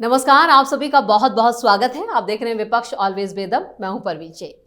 नमस्कार, आप सभी का बहुत बहुत स्वागत है। आप देख रहे हैं विपक्ष ऑलवेज बेदम। मैं हूं परवीन शेख।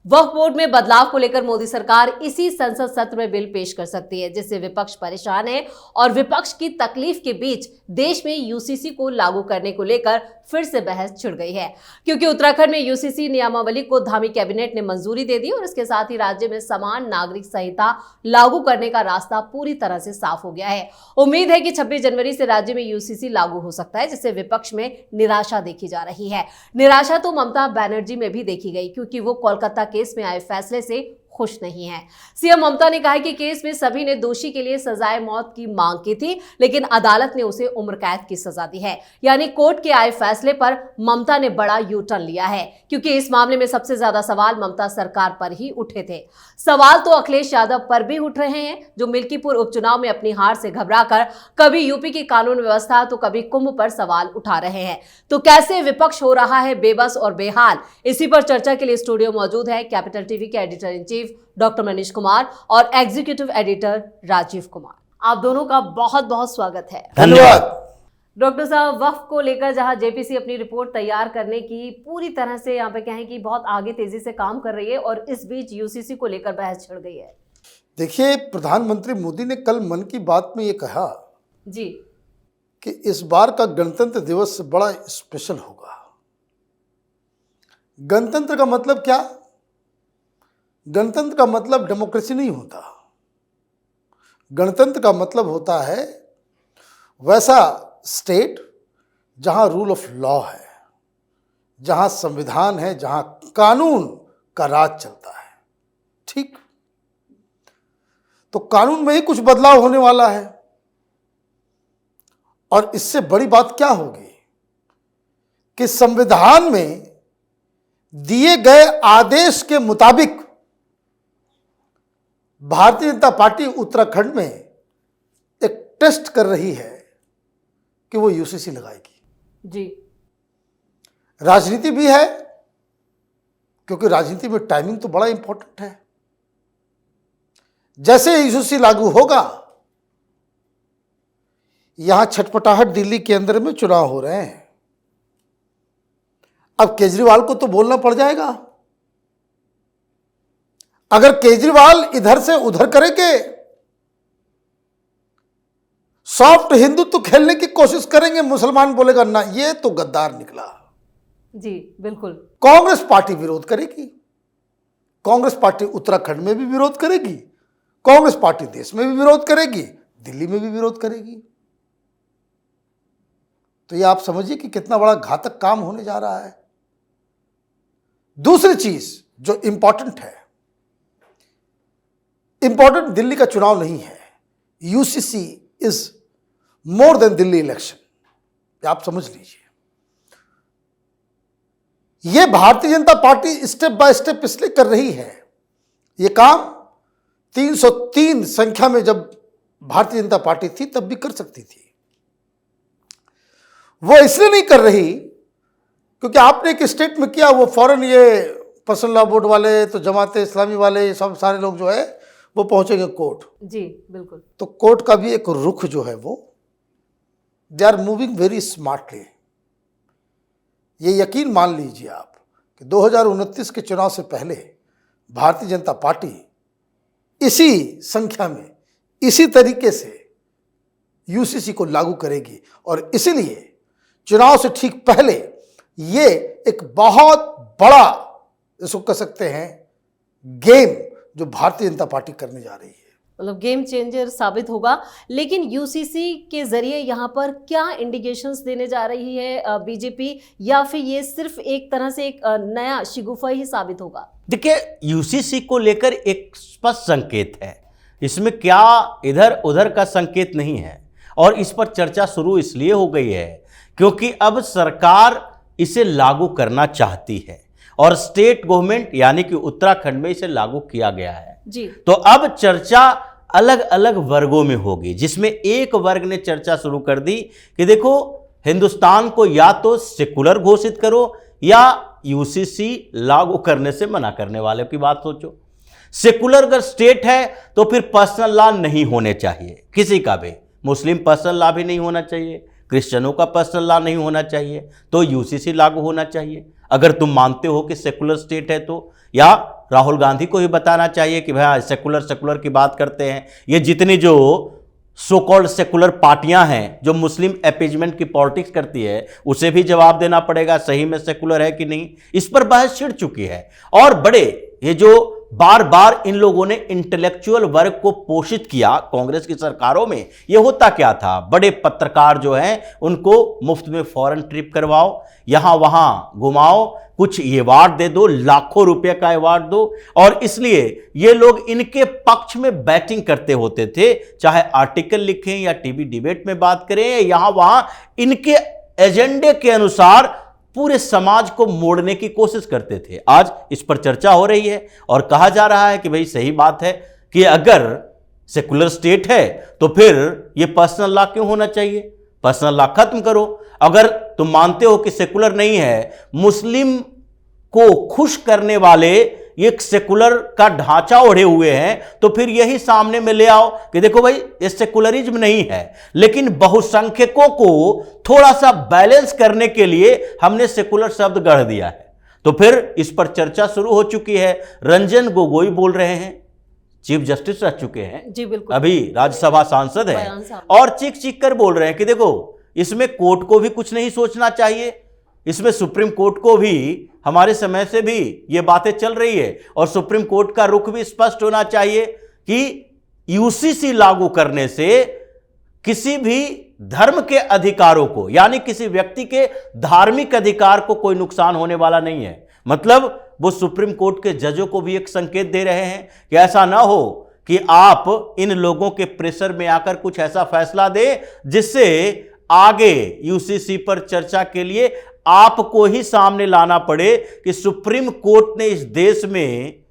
वक्फ बोर्ड में बदलाव को लेकर मोदी सरकार इसी संसद सत्र में बिल पेश कर सकती है, जिससे विपक्ष परेशान है और विपक्ष की तकलीफ के बीच देश में यूसीसी को लागू करने को लेकर फिर से बहस छिड़ गई है, क्योंकि उत्तराखंड में यूसीसी नियमावली को धामी कैबिनेट ने मंजूरी दे दी और इसके साथ ही राज्य में समान नागरिक संहिता लागू करने का रास्ता पूरी तरह से साफ हो गया है। उम्मीद है कि 26 जनवरी से राज्य में यूसीसी लागू हो सकता है, जिससे विपक्ष में निराशा देखी जा रही है। निराशा तो ममता बनर्जी में भी देखी गई, क्योंकि वो कोलकाता केस में आए फैसले से खुश नहीं है। सीएम ममता ने कहा कि केस में सभी ने दोषी के लिए सजाए मौत की मांग की थी, लेकिन अदालत ने उसे उम्र कैद की सजा दी है। यानी कोर्ट के आए फैसले पर ममता ने बड़ा यू टर्न लिया है, क्योंकि इस मामले में सबसे ज्यादा सवाल ममता सरकार पर ही उठे थे। सवाल तो अखिलेश यादव पर भी उठ रहे हैं, जो मिल्कीपुर उपचुनाव में अपनी हार से घबराकर कभी यूपी की कानून व्यवस्था तो कभी कुंभ पर सवाल उठा रहे हैं। तो कैसे विपक्ष हो रहा है बेबस और बेहाल, इसी पर चर्चा के लिए स्टूडियो मौजूद है कैपिटल टीवी के editor in chief doctor Manish Kumar और एग्जीक्यूटिव एडिटर राजीव कुमार। आप दोनों का बहुत बहुत स्वागत है। धन्यवाद। डॉक्टर साहब, वक्फ को लेकर जहां जेपीसी अपनी रिपोर्ट तैयार करने की पूरी तरह से यहाँ पे कहें कि बहुत आगे तेजी से काम कर रही है, और इस बीच यूसीसी को लेकर बहस छिड़ गई है। देखिए, प्रधानमंत्री मोदी ने कल मन की बात में ये कहा जी कि इस बार का गणतंत्र दिवस बड़ा स्पेशल होगा। गणतंत्र का मतलब क्या? गणतंत्र का मतलब डेमोक्रेसी नहीं होता। गणतंत्र का मतलब होता है वैसा स्टेट जहां रूल ऑफ लॉ है, जहां संविधान है, जहां कानून का राज चलता है। ठीक, तो कानून में ही कुछ बदलाव होने वाला है, और इससे बड़ी बात क्या होगी कि संविधान में दिए गए आदेश के मुताबिक भारतीय जनता पार्टी उत्तराखंड में एक टेस्ट कर रही है कि वो यूसीसी लगाएगी। जी, राजनीति भी है, क्योंकि राजनीति में टाइमिंग तो बड़ा इंपॉर्टेंट है। जैसे यूसीसी लागू होगा, यहां छटपटाहट दिल्ली के अंदर में चुनाव हो रहे हैं। अब केजरीवाल को तो बोलना पड़ जाएगा। अगर केजरीवाल इधर से उधर करेंगे, सॉफ्ट हिंदुत्व खेलने की कोशिश करेंगे, मुसलमान बोलेगा ना, ये तो गद्दार निकला। जी बिल्कुल। कांग्रेस पार्टी विरोध करेगी। कांग्रेस पार्टी उत्तराखंड में भी विरोध करेगी, कांग्रेस पार्टी देश में भी विरोध करेगी, दिल्ली में भी विरोध करेगी। तो ये आप समझिए कि कितना बड़ा घातक काम होने जा रहा है। दूसरी चीज जो इंपॉर्टेंट है, इंपॉर्टेंट दिल्ली का चुनाव नहीं है। UCC is more than Delhi election, आप समझ लीजिए। यह Bharatiya Janata party step by step इसलिए कर रही है। यह काम 303 संख्या में जब भारतीय जनता पार्टी थी तब भी कर सकती थी। वो इसलिए नहीं कर रही क्योंकि आपने एक स्टेट में किया, वो फौरन ये पर्सनल लॉ बोर्ड वाले, तो जमाते इस्लामी वाले, ये सब सारे लोग जो है वो पहुंचेंगे कोर्ट। जी बिल्कुल। तो कोर्ट का भी एक रुख जो है वो, they are moving very smartly. ये यकीन मान लीजिए आप कि 2029 के चुनाव से पहले भारतीय जनता पार्टी इसी संख्या में, इसी तरीके से यूसीसी को लागू करेगी, और इसीलिए चुनाव से ठीक पहले ये एक बहुत बड़ा, इसको कह सकते हैं, गेम जो भारतीय जनता पार्टी करने जा रही है। मतलब गेम चेंजर साबित होगा। लेकिन यूसीसी के जरिए यहाँ पर क्या इंडिकेशंस देने जा रही है बीजेपी, या फिर ये सिर्फ एक तरह से एक नया शिगुफा ही साबित होगा? देखिए, यूसीसी को लेकर एक स्पष्ट संकेत है, इसमें क्या इधर उधर का संकेत नहीं है, और इस पर चर्चा शुरू इसलिए हो गई है क्योंकि अब सरकार इसे लागू करना चाहती है, और स्टेट गवर्नमेंट यानी कि उत्तराखंड में इसे लागू किया गया है। जी, तो अब चर्चा अलग अलग वर्गों में होगी, जिसमें एक वर्ग ने चर्चा शुरू कर दी कि देखो, हिंदुस्तान को या तो सेकुलर घोषित करो या यूसीसी लागू करने से मना करने वाले की बात सोचो। सेकुलर अगर स्टेट है तो फिर पर्सनल लॉ नहीं होने चाहिए किसी का भी, मुस्लिम पर्सनल लॉ भी नहीं होना चाहिए, क्रिश्चियनों का पर्सनल लॉ नहीं होना चाहिए तो यूसीसी लागू होना चाहिए। अगर तुम मानते हो कि सेकुलर स्टेट है तो, या राहुल गांधी को ही बताना चाहिए कि भाई सेकुलर सेकुलर की बात करते हैं। ये जितनी जो सो कॉल्ड सेकुलर पार्टियां हैं जो मुस्लिम अपीजमेंट की पॉलिटिक्स करती है, उसे भी जवाब देना पड़ेगा सही में सेकुलर है कि नहीं। इस पर बहस छिड़ चुकी है और बड़े ये जो बार बार इन लोगों ने इंटेलेक्चुअल वर्ग को पोषित किया कांग्रेस की सरकारों में, ये होता क्या था, बड़े पत्रकार जो हैं उनको मुफ्त में फॉरेन ट्रिप करवाओ, यहां वहां घुमाओ, कुछ अवार्ड दे दो, लाखों रुपए का अवार्ड दो, और इसलिए ये लोग इनके पक्ष में बैटिंग करते होते थे, चाहे आर्टिकल लिखें या टीवी डिबेट में बात करें, यहां वहां इनके एजेंडे के अनुसार पूरे समाज को मोड़ने की कोशिश करते थे। आज इस पर चर्चा हो रही है और कहा जा रहा है कि भाई सही बात है कि अगर सेकुलर स्टेट है तो फिर यह पर्सनल लॉ क्यों होना चाहिए, पर्सनल लॉ खत्म करो। अगर तुम मानते हो कि सेकुलर नहीं है, मुस्लिम को खुश करने वाले एक सेकुलर का ढांचा ओढ़े हुए हैं, तो फिर यही सामने में ले आओ कि देखो भाई ये सेकुलरिज्म नहीं है, लेकिन बहुसंख्यकों को थोड़ा सा बैलेंस करने के लिए हमने सेकुलर शब्द गढ़ दिया है। तो फिर इस पर चर्चा शुरू हो चुकी है। रंजन गोगोई बोल रहे हैं, चीफ जस्टिस रह चुके हैं जी बिल्कुल, अभी राज्यसभा सांसद हैं, और चीख चीख कर बोल रहे हैं कि देखो इसमें कोर्ट को भी कुछ नहीं सोचना चाहिए, इसमें सुप्रीम कोर्ट को भी, हमारे समय से भी ये बातें चल रही है और सुप्रीम कोर्ट का रुख भी स्पष्ट होना चाहिए कि यूसीसी लागू करने से किसी भी धर्म के अधिकारों को, यानी किसी व्यक्ति के धार्मिक अधिकार को कोई नुकसान होने वाला नहीं है। मतलब वो सुप्रीम कोर्ट के जजों को भी एक संकेत दे रहे हैं कि ऐसा ना हो कि आप इन लोगों के प्रेशर में आकर कुछ ऐसा फैसला दे जिससे आगे यूसीसी पर चर्चा के लिए आपको ही सामने लाना पड़े कि सुप्रीम कोर्ट ने इस देश में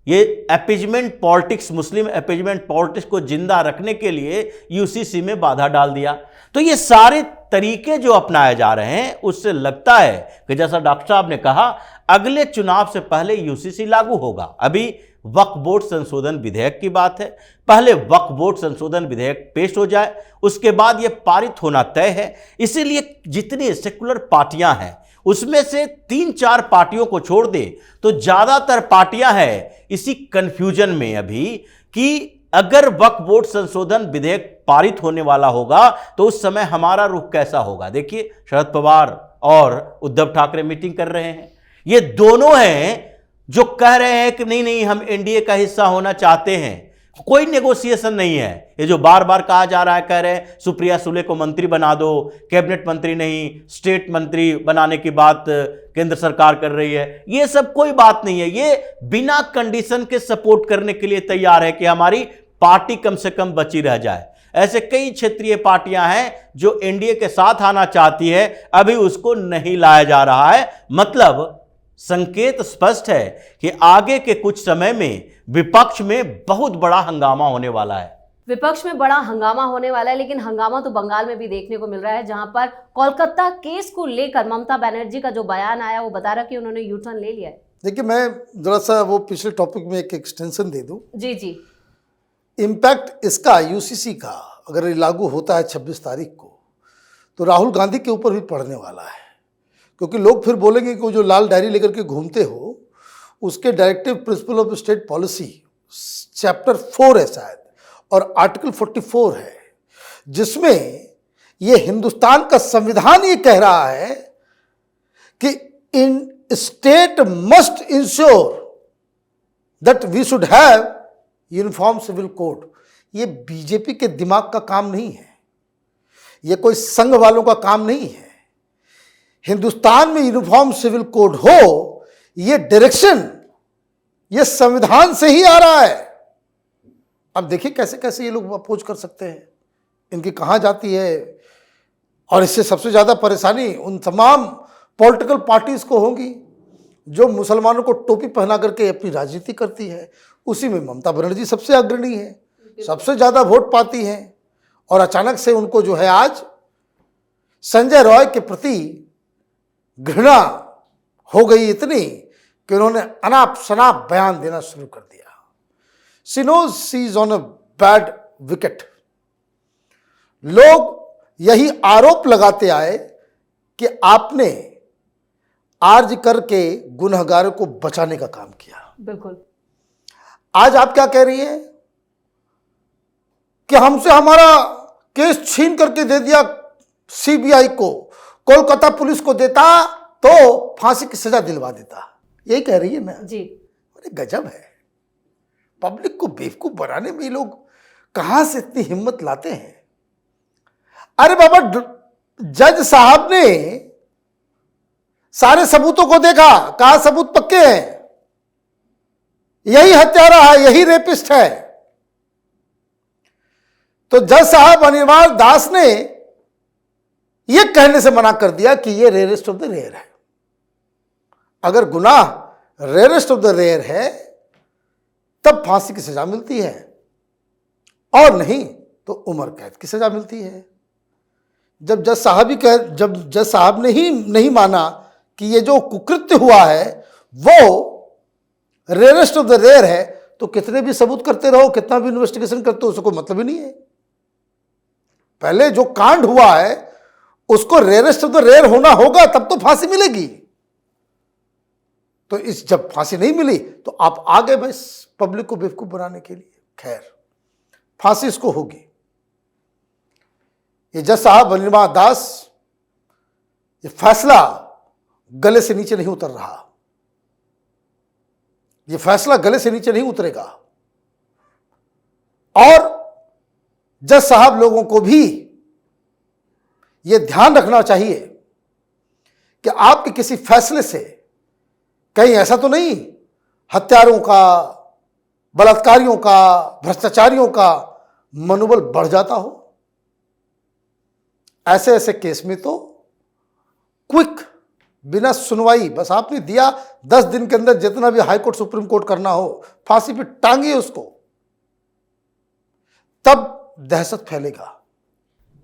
ये appeasement politics, Muslim appeasement politics को जिंदा रखने के लिए यूसीसी में बाधा डाल दिया। तो ये सारे तरीके जो अपनाए जा रहे हैं, उससे लगता है कि जैसा डॉक्टर साहब ने कहा, अगले चुनाव से पहले यूसीसी लागू होगा। अभी वक्फ बोर्ड संशोधन विधेयक की बात है, पहले वक्फ बोर्ड संशोधन विधेयक पेश हो जाए, उसके बाद यह पारित होना तय है। इसीलिए जितनी सेकुलर पार्टियां हैं उसमें से 3-4 पार्टियों को छोड़ दे तो ज्यादातर पार्टियां हैं इसी कंफ्यूजन में अभी कि अगर वक्फ बोर्ड संशोधन विधेयक पारित होने वाला होगा तो उस समय हमारा रुख कैसा होगा। देखिए शरद पवार और उद्धव ठाकरे मीटिंग कर रहे हैं, ये दोनों हैं जो कह रहे हैं कि नहीं नहीं हम एनडीए का हिस्सा होना चाहते हैं, कोई नेगोशिएशन नहीं है। ये जो बार बार कहा जा रहा है, कह रहे हैं सुप्रिया सुले को मंत्री बना दो, कैबिनेट मंत्री नहीं स्टेट मंत्री बनाने की बात केंद्र सरकार कर रही है, ये सब कोई बात नहीं है। ये बिना कंडीशन के सपोर्ट करने के लिए तैयार है कि हमारी पार्टी कम से कम बची रह जाए। ऐसे कई क्षेत्रीय पार्टियां हैं जो एनडीए के साथ आना चाहती है, अभी उसको नहीं लाया जा रहा है। मतलब संकेत स्पष्ट है कि आगे के कुछ समय में विपक्ष में बहुत बड़ा हंगामा होने वाला है। विपक्ष में बड़ा हंगामा होने वाला है, लेकिन हंगामा तो बंगाल में भी देखने को मिल रहा है, जहां पर कोलकाता केस को लेकर ममता बनर्जी का जो बयान आया वो बता रहा कि उन्होंने यू टर्न ले लिया है। देखिए, मैं जरा सा वो पिछले टॉपिक में एक एक्सटेंशन दे दूं। जी जी, इम्पैक्ट इसका यूसीसी का अगर ये लागू होता है 26 तारीख को, तो राहुल गांधी के ऊपर भी पड़ने वाला है, क्योंकि लोग फिर बोलेंगे कि वो जो लाल डायरी लेकर के घूमते हो, उसके directive principle of state policy chapter 4 है शायद, और आर्टिकल 44 है, जिसमें ये हिंदुस्तान का संविधान ये कह रहा है कि in state must ensure that we should have uniform civil code. ये बीजेपी के दिमाग का काम नहीं है, ये कोई संघ वालों का काम नहीं है। हिंदुस्तान में यूनिफॉर्म सिविल कोड हो, ये डायरेक्शन ये संविधान से ही आ रहा है। अब देखिए कैसे कैसे ये लोग अपोज कर सकते हैं, इनकी कहाँ जाती है। और इससे सबसे ज़्यादा परेशानी उन तमाम पॉलिटिकल पार्टीज को होगी जो मुसलमानों को टोपी पहना करके अपनी राजनीति करती है। उसी में ममता बनर्जी सबसे अग्रणी है, सबसे ज़्यादा वोट पाती हैं, और अचानक से उनको जो है आज संजय रॉय के प्रति घृणा हो गई इतनी कि उन्होंने अनाप शनाप बयान देना शुरू कर दिया। She knows she is on a bad wicket. लोग यही आरोप लगाते आए कि आपने आर्ज करके गुनहगारों को बचाने का काम किया। बिल्कुल। आज आप क्या कह रही हैं कि हमसे हमारा केस छीन करके दे दिया सीबीआई को, कोलकाता पुलिस को देता तो फांसी की सजा दिलवा देता, यही कह रही है ना जी। अरे गजब है, पब्लिक को बेवकूफ बनाने में ये लोग कहां से इतनी हिम्मत लाते हैं। अरे बाबा, जज साहब ने सारे सबूतों को देखा, कहा सबूत पक्के हैं, यही हत्यारा है, यही रेपिस्ट है। तो जज साहब अनिर्बान दास ने यह कहने से मना कर दिया कि यह रेयरेस्ट ऑफ द रेयर है। अगर गुनाह रेयरेस्ट ऑफ द रेयर है तब फांसी की सजा मिलती है, और नहीं तो उम्र कैद की सजा मिलती है। जब जज साहब ने ही नहीं माना कि ये जो कुकृत्य हुआ है वो रेयरेस्ट ऑफ द रेयर है, तो कितने भी सबूत करते रहो, कितना भी इन्वेस्टिगेशन करते हो, उसको कोई मतलब ही नहीं है। पहले जो कांड हुआ है उसको रेयरेस्ट ऑफ द रेयर होना होगा, तब तो फांसी मिलेगी। तो इस जब फांसी नहीं मिली तो आप आ गए बस पब्लिक को बेवकूफ बनाने के लिए। खैर, फांसी इसको होगी। ये जज साहब अनिर्बान दास, ये फैसला गले से नीचे नहीं उतर रहा, ये फैसला गले से नीचे नहीं उतरेगा। और जज साहब लोगों को भी यह ध्यान रखना चाहिए कि आपके किसी फैसले से कहीं ऐसा तो नहीं हत्यारों का, बलात्कारियों का, भ्रष्टाचारियों का मनोबल बढ़ जाता हो। ऐसे ऐसे केस में तो क्विक, बिना सुनवाई, बस आपने दिया 10 दिन के अंदर जितना भी हाई कोर्ट सुप्रीम कोर्ट करना हो, फांसी पे टांगिए उसको, तब दहशत फैलेगा।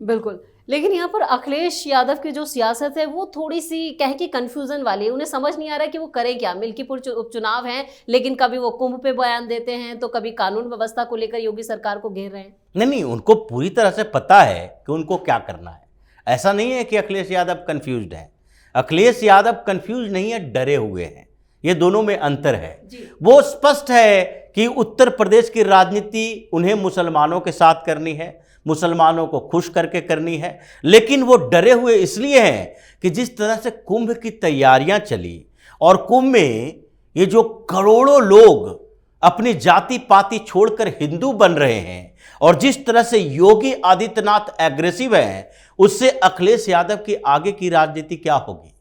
बिल्कुल। लेकिन यहाँ पर अखिलेश यादव की जो सियासत है वो थोड़ी सी कह के कंफ्यूजन वाली है। उन्हें समझ नहीं आ रहा है कि वो करें क्या। मिल्कीपुर उपचुनाव है, लेकिन कभी वो कुंभ पे बयान देते हैं तो कभी कानून व्यवस्था को लेकर योगी सरकार को घेर रहे हैं। नहीं, उनको पूरी तरह से पता है कि उनको क्या करना है। ऐसा नहीं है कि अखिलेश यादव कंफ्यूज्ड है। अखिलेश यादव कंफ्यूज नहीं है, डरे हुए हैं। ये दोनों में अंतर है। वो स्पष्ट है कि उत्तर प्रदेश की राजनीति उन्हें मुसलमानों के साथ करनी है, मुसलमानों को खुश करके करनी है, लेकिन वो डरे हुए इसलिए हैं कि जिस तरह से कुंभ की तैयारियां चली और कुंभ में ये जो करोड़ों लोग अपनी जाति पाति छोड़कर हिंदू बन रहे हैं और जिस तरह से योगी आदित्यनाथ एग्रेसिव हैं, उससे अखिलेश यादव की आगे की राजनीति क्या होगी।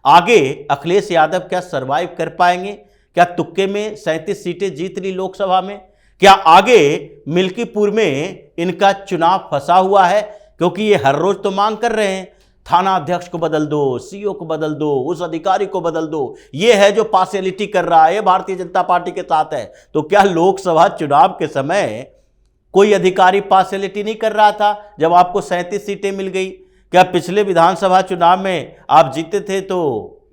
आगे अखिलेश यादव क्या सरवाइव कर पाएंगे? क्या तुक्के में 37 सीटें जीत ली लोकसभा में? क्या आगे मिल्कीपुर में इनका चुनाव फंसा हुआ है? क्योंकि ये हर रोज तो मांग कर रहे हैं, थाना अध्यक्ष को बदल दो, सीओ को बदल दो, उस अधिकारी को बदल दो। ये है जो पार्शियलिटी कर रहा है, भारतीय जनता पार्टी के साथ है। तो क्या लोकसभा चुनाव के समय कोई अधिकारी पार्शियलिटी नहीं कर रहा था जब आपको 37 सीटें मिल गई? क्या पिछले विधानसभा चुनाव में आप जीते थे तो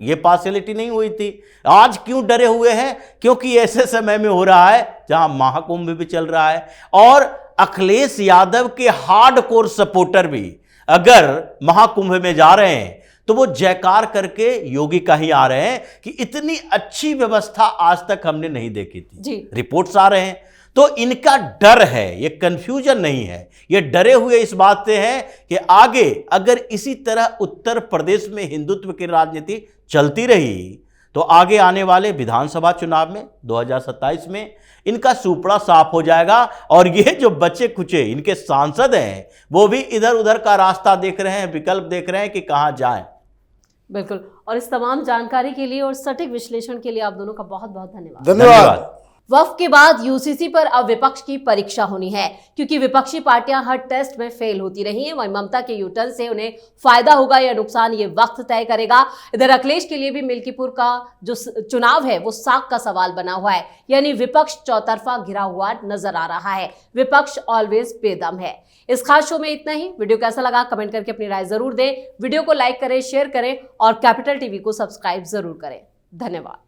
ये पार्शियलिटी नहीं हुई थी? आज क्यों डरे हुए हैं? क्योंकि ऐसे समय में हो रहा है जहां महाकुंभ भी चल रहा है और अखिलेश यादव के हार्डकोर सपोर्टर भी अगर महाकुंभ में जा रहे हैं तो वो जयकार करके योगी का ही आ रहे हैं कि इतनी अच्छी व्यवस्था आज तक हमने नहीं देखी थी जी। रिपोर्ट्स आ रहे हैं। तो इनका डर है, ये कंफ्यूजन नहीं है। ये डरे हुए इस बात से हैं कि आगे अगर इसी तरह उत्तर प्रदेश में हिंदुत्व की राजनीति चलती रही तो आगे आने वाले विधानसभा चुनाव में 2027 में इनका सुपड़ा साफ हो जाएगा और ये जो बचे खुचे इनके सांसद हैं वो भी इधर उधर का रास्ता देख रहे हैं, विकल्प देख रहे हैं कि कहां जाएं। बिल्कुल। और इस तमाम जानकारी के लिए और सटीक विश्लेषण के लिए आप दोनों का बहुत बहुत धन्यवाद। धन्यवाद। वक्फ के बाद यूसीसी पर अब विपक्ष की परीक्षा होनी है, क्योंकि विपक्षी पार्टियां हर टेस्ट में फेल होती रही हैं। वहीं ममता के यूटर्न से उन्हें फायदा होगा या नुकसान, ये वक्त तय करेगा। इधर अखिलेश के लिए भी मिल्कीपुर का जो चुनाव है वो साख का सवाल बना हुआ है, यानी विपक्ष चौतरफा घिरा हुआ नजर आ रहा है। विपक्ष ऑलवेज बेदम है। इस खास शो में इतना ही। वीडियो कैसा लगा कमेंट करके अपनी राय जरूर दें। वीडियो को लाइक करें, शेयर करें और कैपिटल टीवी को सब्सक्राइब जरूर करें। धन्यवाद।